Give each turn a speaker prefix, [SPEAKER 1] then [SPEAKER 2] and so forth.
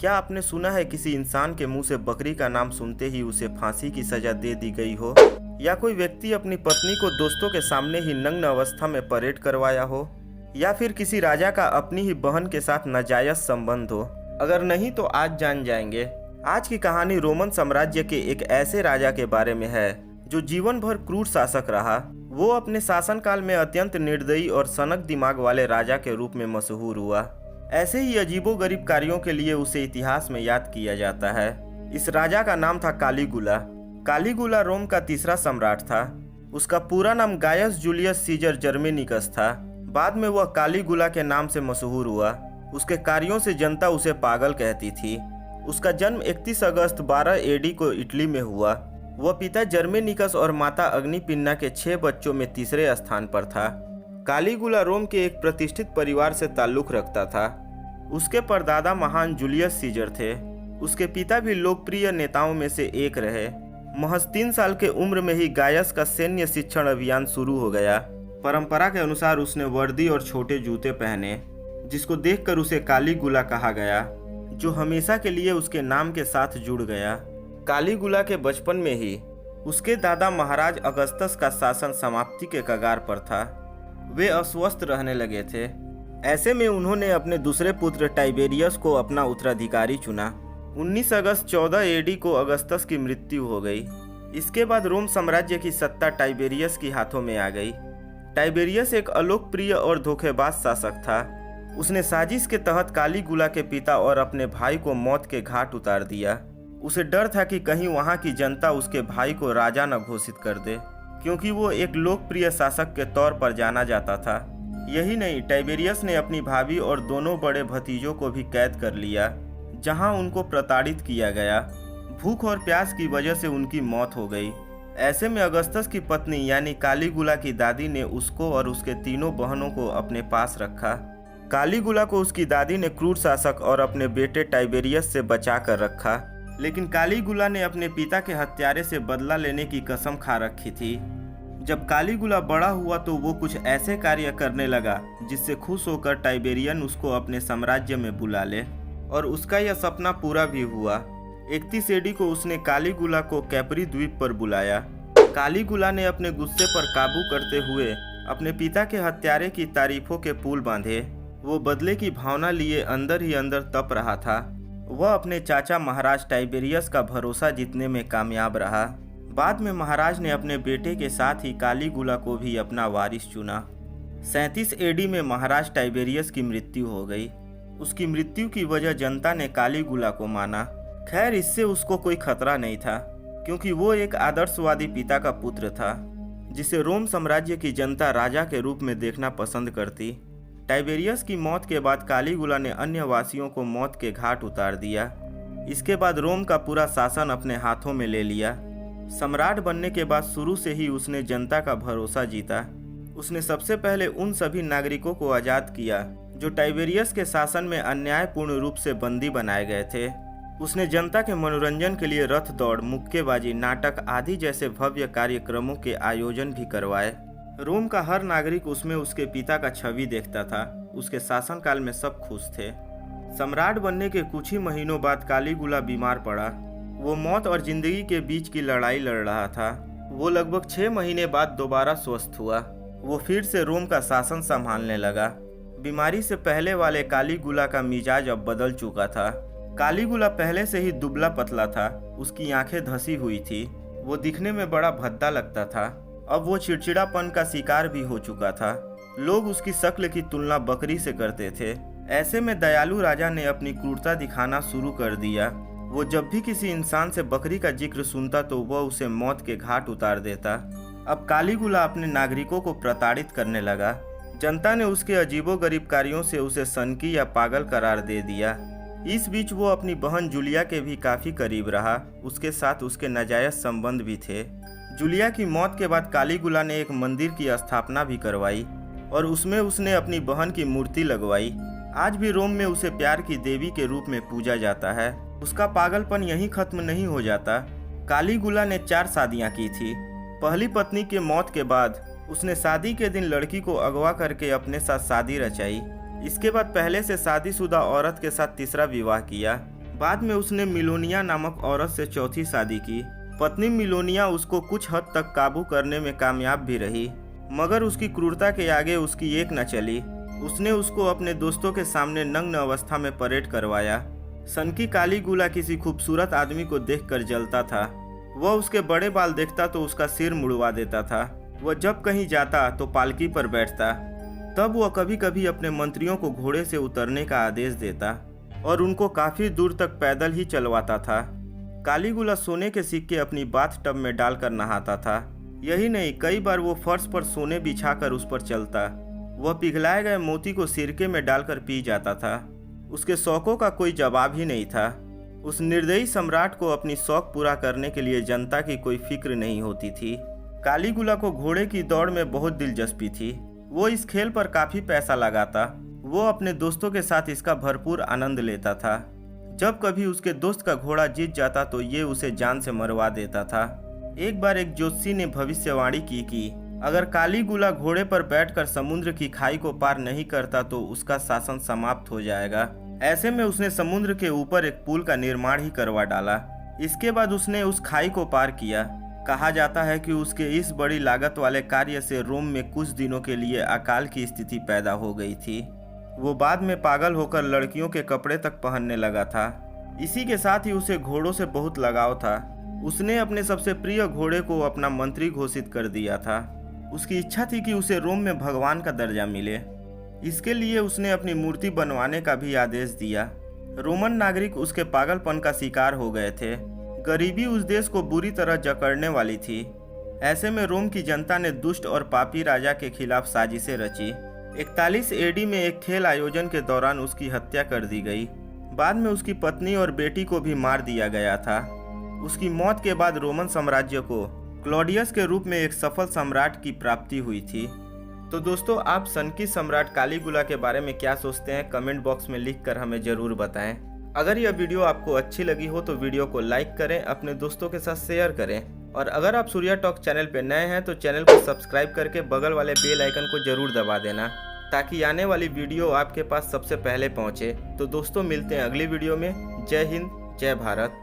[SPEAKER 1] क्या आपने सुना है किसी इंसान के मुंह से बकरी का नाम सुनते ही उसे फांसी की सजा दे दी गई हो, या कोई व्यक्ति अपनी पत्नी को दोस्तों के सामने ही नग्न अवस्था में परेड करवाया हो, या फिर किसी राजा का अपनी ही बहन के साथ नाजायज संबंध हो? अगर नहीं तो आज जान जाएंगे। आज की कहानी रोमन साम्राज्य के एक ऐसे राजा के बारे में है जो जीवन भर क्रूर शासक रहा। वो अपने शासनकाल में अत्यंत निर्दयी और सनक दिमाग वाले राजा के रूप में मशहूर हुआ। ऐसे ही अजीबोगरीब कार्यों के लिए उसे इतिहास में याद किया जाता है। इस राजा का नाम था कालीगुला। कालीगुला रोम का तीसरा सम्राट था। उसका पूरा नाम गायस जूलियस सीजर जर्मेनिकस था। बाद में वह कालीगुला के नाम से मशहूर हुआ। उसके कार्यों से जनता उसे पागल कहती थी। उसका जन्म 31 अगस्त 12 एडी को इटली में हुआ। वह पिता जर्मेनिकस और माता अग्निपिन्ना के 6 बच्चों में तीसरे स्थान पर था। कालीगुला रोम के एक प्रतिष्ठित परिवार से ताल्लुक़ रखता था। उसके परदादा महान जूलियस सीजर थे। उसके पिता भी लोकप्रिय नेताओं में से एक रहे। महज 3 साल के उम्र में ही गायस का सैन्य शिक्षण अभियान शुरू हो गया। परंपरा के अनुसार उसने वर्दी और छोटे जूते पहने, जिसको देखकर उसे कालीगुला कहा गया, जो हमेशा के लिए उसके नाम के साथ जुड़ गया। कालीगुला के बचपन में ही उसके दादा महाराज अगस्तस का शासन समाप्ति के कगार पर था। वे अस्वस्थ रहने लगे थे। ऐसे में उन्होंने अपने दूसरे पुत्र टाइबेरियस को अपना उत्तराधिकारी चुना। 19 अगस्त 14 एडी को अगस्तस की मृत्यु हो गई। इसके बाद रोम साम्राज्य की सत्ता टाइबेरियस के हाथों में आ गई। टाइबेरियस एक अलोकप्रिय और धोखेबाज शासक था। उसने साजिश के तहत कालीगुला के पिता और अपने भाई को मौत के घाट उतार दिया। उसे डर था कि कहीं वहां की जनता उसके भाई को राजा न घोषित कर दे, क्योंकि वो एक लोकप्रिय शासक के तौर पर जाना जाता था। यही नहीं, टाइबेरियस ने अपनी भाभी और दोनों बड़े भतीजों को भी कैद कर लिया, जहां उनको प्रताड़ित किया गया। भूख और प्यास की वजह से उनकी मौत हो गई। ऐसे में अगस्तस की पत्नी यानी कालीगुला की दादी ने उसको और उसके तीनों बहनों को अपने पास रखा। कालीगुला को उसकी दादी ने क्रूर शासक और अपने बेटे टाइबेरियस से बचा कर रखा, लेकिन कालीगुला ने अपने पिता के हत्यारे से बदला लेने की कसम खा रखी थी। जब कालीगुला बड़ा हुआ तो वो कुछ ऐसे कार्य करने लगा जिससे खुश होकर टाइबेरियन उसको अपने साम्राज्य में बुला ले, और उसका यह सपना पूरा भी हुआ। 31 एडी को उसने कालीगुला को कैपरी द्वीप पर बुलाया। कालीगुला ने अपने गुस्से पर काबू करते हुए अपने पिता के हत्यारे की तारीफों के पुल बांधे। वो बदले की भावना लिए अंदर ही अंदर तप रहा था। वह अपने चाचा महाराज टाइबेरियस का भरोसा जीतने में कामयाब रहा। बाद में महाराज ने अपने बेटे के साथ ही कालीगुला को भी अपना वारिस चुना। 37 एडी में महाराज टाइबेरियस की मृत्यु हो गई। उसकी मृत्यु की वजह जनता ने कालीगुला को माना। खैर, इससे उसको कोई खतरा नहीं था, क्योंकि वो एक आदर्शवादी पिता का पुत्र था, जिसे रोम साम्राज्य की जनता राजा के रूप में देखना पसंद करती। टाइबेरियस की मौत के बाद कालीगुला ने अन्य वासियों को मौत के घाट उतार दिया। इसके बाद रोम का पूरा शासन अपने हाथों में ले लिया। सम्राट बनने के बाद शुरू से ही उसने जनता का भरोसा जीता। उसने सबसे पहले उन सभी नागरिकों को आज़ाद किया जो टाइबेरियस के शासन में अन्यायपूर्ण रूप से बंदी बनाए गए थे। उसने जनता के मनोरंजन के लिए रथ दौड़, मुक्केबाजी, नाटक आदि जैसे भव्य कार्यक्रमों के आयोजन भी करवाए। रोम का हर नागरिक उसमें उसके पिता का छवि देखता था। उसके शासनकाल में सब खुश थे। सम्राट बनने के कुछ ही महीनों बाद कालीगुला बीमार पड़ा। वो मौत और जिंदगी के बीच की लड़ाई लड़ रहा था। वो लगभग 6 महीने बाद दोबारा स्वस्थ हुआ। वो फिर से रोम का शासन संभालने लगा। बीमारी से पहले वाले कालीगुला का मिजाज अब बदल चुका था। कालीगुला पहले से ही दुबला पतला था। उसकी आंखें धसी हुई थी। वो दिखने में बड़ा भद्दा लगता था। अब वो चिड़चिड़ापन का शिकार भी हो चुका था। लोग उसकी शक्ल की तुलना बकरी से करते थे। ऐसे में दयालु राजा ने अपनी क्रूरता दिखाना शुरू कर दिया। वो जब भी किसी इंसान से बकरी का जिक्र सुनता तो वह उसे मौत के घाट उतार देता। अब कालीगुला अपने नागरिकों को प्रताड़ित करने लगा। जनता ने उसके अजीबोगरीब कार्यों से उसे सनकी या पागल करार दे दिया। इस बीच वो अपनी बहन जूलिया के भी काफ़ी करीब रहा। उसके साथ उसके नाजायज संबंध भी थे। जूलिया की मौत के बाद कालीगुला ने एक मंदिर की स्थापना भी करवाई और उसमें उसने अपनी बहन की मूर्ति लगवाई। आज भी रोम में उसे प्यार की देवी के रूप में पूजा जाता है। उसका पागलपन यहीं खत्म नहीं हो जाता। कालीगुला ने 4 शादियां की थी। पहली पत्नी के मौत के बाद उसने शादी के दिन लड़की को अगवा करके अपने साथ शादी रचाई। इसके बाद पहले से शादीशुदा औरत के साथ तीसरा विवाह किया। बाद में उसने मिलोनिया नामक औरत से चौथी शादी की। पत्नी मिलोनिया उसको कुछ हद तक काबू करने में कामयाब भी रही, मगर उसकी क्रूरता के आगे उसकी एक न चली। उसने उसको अपने दोस्तों के सामने नग्न अवस्था में परेड करवाया। सनकी कालीगुला किसी खूबसूरत आदमी को देखकर जलता था। वह उसके बड़े बाल देखता तो उसका सिर मुड़वा देता था। वह जब कहीं जाता तो पालकी पर बैठता। तब वह कभी कभी अपने मंत्रियों को घोड़े से उतरने का आदेश देता और उनको काफी दूर तक पैदल ही चलवाता था। कालीगुला सोने के सिक्के अपनी बाथ टब में डालकर नहाता था। यही नहीं, कई बार वो फर्श पर सोने बिछाकर उस पर चलता। वह पिघलाए गए मोती को सिरके में डालकर पी जाता था। उसके शौकों का कोई जवाब ही नहीं था। उस निर्दयी सम्राट को अपनी शौक पूरा करने के लिए जनता की कोई फिक्र नहीं होती थी। कालीगुला को घोड़े की दौड़ में बहुत दिलचस्पी थी। वो इस खेल पर काफी पैसा लगाता। वो अपने दोस्तों के साथ इसका भरपूर आनंद लेता था। जब कभी उसके दोस्त का घोड़ा जीत जाता तो ये उसे जान से मरवा देता था। एक बार एक ज्योतिषी ने भविष्यवाणी की कि अगर कालीगुला घोड़े पर बैठकर समुद्र की खाई को पार नहीं करता तो उसका शासन समाप्त हो जाएगा। ऐसे में उसने समुद्र के ऊपर एक पुल का निर्माण ही करवा डाला। इसके बाद उसने उस खाई को पार किया। कहा जाता है कि उसके इस बड़ी लागत वाले कार्य से रोम में कुछ दिनों के लिए अकाल की स्थिति पैदा हो गई थी। वो बाद में पागल होकर लड़कियों के कपड़े तक पहनने लगा था। इसी के साथ ही उसे घोड़ों से बहुत लगाव था। उसने अपने सबसे प्रिय घोड़े को अपना मंत्री घोषित कर दिया था। उसकी इच्छा थी कि उसे रोम में भगवान का दर्जा मिले। इसके लिए उसने अपनी मूर्ति बनवाने का भी आदेश दिया। रोमन नागरिक उसके पागलपन का शिकार हो गए थे। गरीबी उस देश को बुरी तरह जकड़ने वाली थी। ऐसे में रोम की जनता ने दुष्ट और पापी राजा के खिलाफ साजिशें रची। 41 एडी में एक खेल आयोजन के दौरान उसकी हत्या कर दी गई। बाद में उसकी पत्नी और बेटी को भी मार दिया गया था। उसकी मौत के बाद रोमन साम्राज्य को क्लॉडियस के रूप में एक सफल सम्राट की प्राप्ति हुई थी। तो दोस्तों, आप सनकी सम्राट कालीगुला के बारे में क्या सोचते हैं, कमेंट बॉक्स में लिखकर हमें ज़रूर बताएं। अगर यह वीडियो आपको अच्छी लगी हो तो वीडियो को लाइक करें, अपने दोस्तों के साथ शेयर करें और अगर आप सूर्या टॉक चैनल पर नए हैं तो चैनल को सब्सक्राइब करके बगल वाले बेल आइकन को जरूर दबा देना ताकि आने वाली वीडियो आपके पास सबसे पहले पहुंचे। तो दोस्तों, मिलते हैं अगली वीडियो में। जय हिंद, जय भारत।